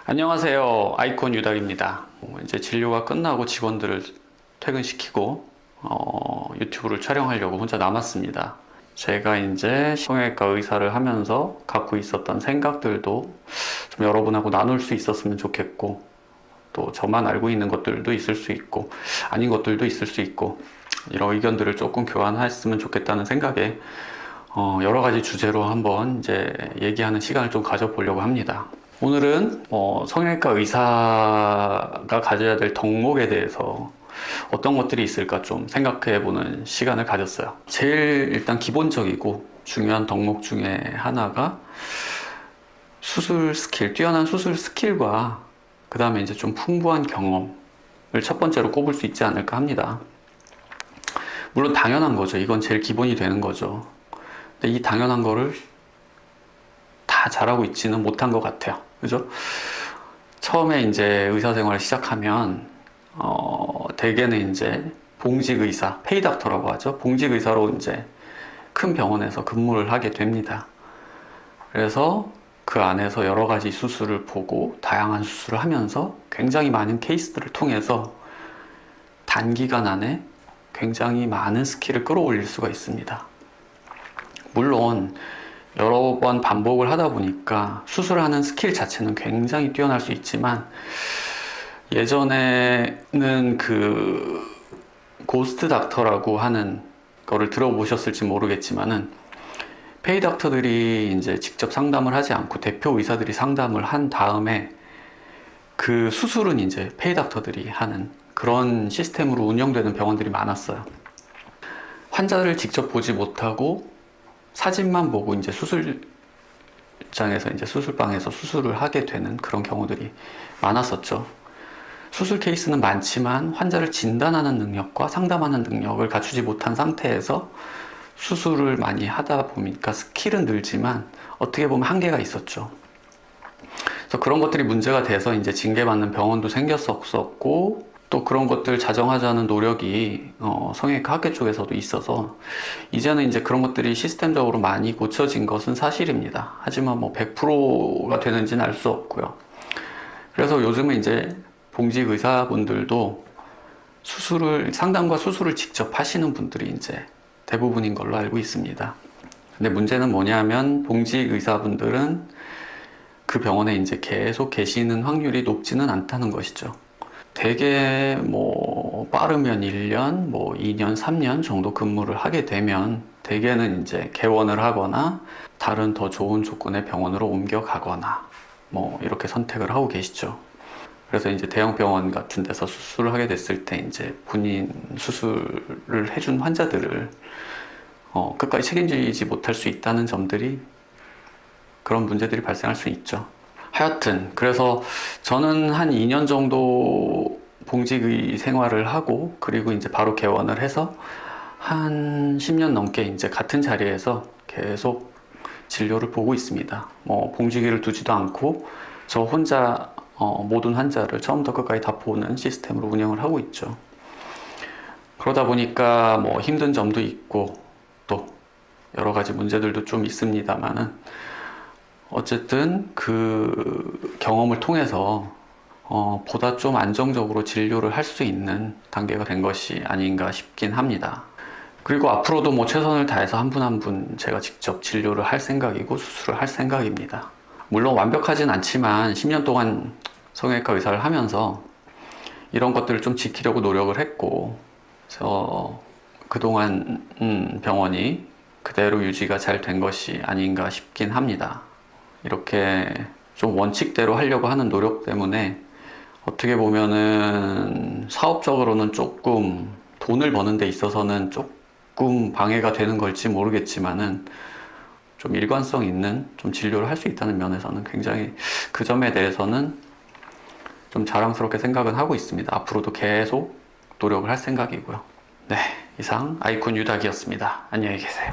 안녕하세요. 아이콘 유닥입니다. 이제 진료가 끝나고 직원들을 퇴근시키고 유튜브를 촬영하려고 혼자 남았습니다. 제가 이제 성형외과 의사를 하면서 갖고 있었던 생각들도 좀 여러분하고 나눌 수 있었으면 좋겠고, 또 저만 알고 있는 것들도 있을 수 있고 아닌 것들도 있을 수 있고, 이런 의견들을 조금 교환했으면 좋겠다는 생각에 여러 가지 주제로 한번 이제 얘기하는 시간을 좀 가져보려고 합니다. 오늘은 성형외과 의사가 가져야 될 덕목에 대해서 어떤 것들이 있을까 좀 생각해보는 시간을 가졌어요. 제일 일단 기본적이고 중요한 덕목 중에 하나가 수술 스킬, 뛰어난 수술 스킬과 그 다음에 이제 좀 풍부한 경험을 첫 번째로 꼽을 수 있지 않을까 합니다. 물론 당연한 거죠. 이건 제일 기본이 되는 거죠. 근데 이 당연한 거를 다 잘하고 있지는 못한 것 같아요. 그죠? 처음에 이제 의사생활을 시작하면 대개는 이제 봉직의사, 페이닥터라고 하죠. 봉직의사로 이제 큰 병원에서 근무를 하게 됩니다. 그래서 그 안에서 여러 가지 수술을 보고 다양한 수술을 하면서 굉장히 많은 케이스들을 통해서 단기간 안에 굉장히 많은 스킬을 끌어올릴 수가 있습니다. 물론 여러 번 반복을 하다 보니까 수술하는 스킬 자체는 굉장히 뛰어날 수 있지만, 예전에는 그 고스트 닥터라고 하는 거를 들어보셨을지 모르겠지만은, 페이 닥터들이 이제 직접 상담을 하지 않고 대표 의사들이 상담을 한 다음에 그 수술은 이제 페이 닥터들이 하는 그런 시스템으로 운영되는 병원들이 많았어요. 환자를 직접 보지 못하고 사진만 보고 이제 수술장에서 이제 수술방에서 수술을 하게 되는 그런 경우들이 많았었죠. 수술 케이스는 많지만 환자를 진단하는 능력과 상담하는 능력을 갖추지 못한 상태에서 수술을 많이 하다 보니까 스킬은 늘지만 어떻게 보면 한계가 있었죠. 그래서 그런 것들이 문제가 돼서 이제 징계받는 병원도 생겼었고, 또 그런 것들 자정하자는 노력이 성형외과 학회 쪽에서도 있어서 이제는 이제 그런 것들이 시스템적으로 많이 고쳐진 것은 사실입니다. 하지만 뭐 100%가 되는지는 알 수 없고요. 그래서 요즘은 이제 봉직 의사분들도 상담과 수술을 직접 하시는 분들이 이제 대부분인 걸로 알고 있습니다. 근데 문제는 뭐냐면, 봉직 의사분들은 그 병원에 이제 계속 계시는 확률이 높지는 않다는 것이죠. 대개 뭐 빠르면 1년, 뭐 2년, 3년 정도 근무를 하게 되면 대개는 이제 개원을 하거나 다른 더 좋은 조건의 병원으로 옮겨가거나 뭐 이렇게 선택을 하고 계시죠. 그래서 이제 대형 병원 같은 데서 수술을 하게 됐을 때 이제 본인 수술을 해준 환자들을 끝까지 책임지지 못할 수 있다는 점들이, 그런 문제들이 발생할 수 있죠. 하여튼 그래서 저는 한 2년 정도 봉직의 생활을 하고, 그리고 이제 바로 개원을 해서 한 10년 넘게 이제 같은 자리에서 계속 진료를 보고 있습니다. 뭐 봉직의를 두지도 않고 저 혼자 모든 환자를 처음부터 끝까지 다 보는 시스템으로 운영을 하고 있죠. 그러다 보니까 뭐 힘든 점도 있고 또 여러 가지 문제들도 좀 있습니다만은, 어쨌든 그 경험을 통해서 보다 좀 안정적으로 진료를 할 수 있는 단계가 된 것이 아닌가 싶긴 합니다. 그리고 앞으로도 뭐 최선을 다해서 한 분 한 분 제가 직접 진료를 할 생각이고 수술을 할 생각입니다. 물론 완벽하진 않지만 10년 동안 성형외과 의사를 하면서 이런 것들을 좀 지키려고 노력을 했고, 그래서 그동안 병원이 그대로 유지가 잘 된 것이 아닌가 싶긴 합니다. 이렇게 좀 원칙대로 하려고 하는 노력 때문에 어떻게 보면은 사업적으로는 조금 돈을 버는 데 있어서는 조금 방해가 되는 걸지 모르겠지만은, 좀 일관성 있는 좀 진료를 할 수 있다는 면에서는 굉장히 그 점에 대해서는 좀 자랑스럽게 생각은 하고 있습니다. 앞으로도 계속 노력을 할 생각이고요. 네, 이상 아이콘 유닥이었습니다. 안녕히 계세요.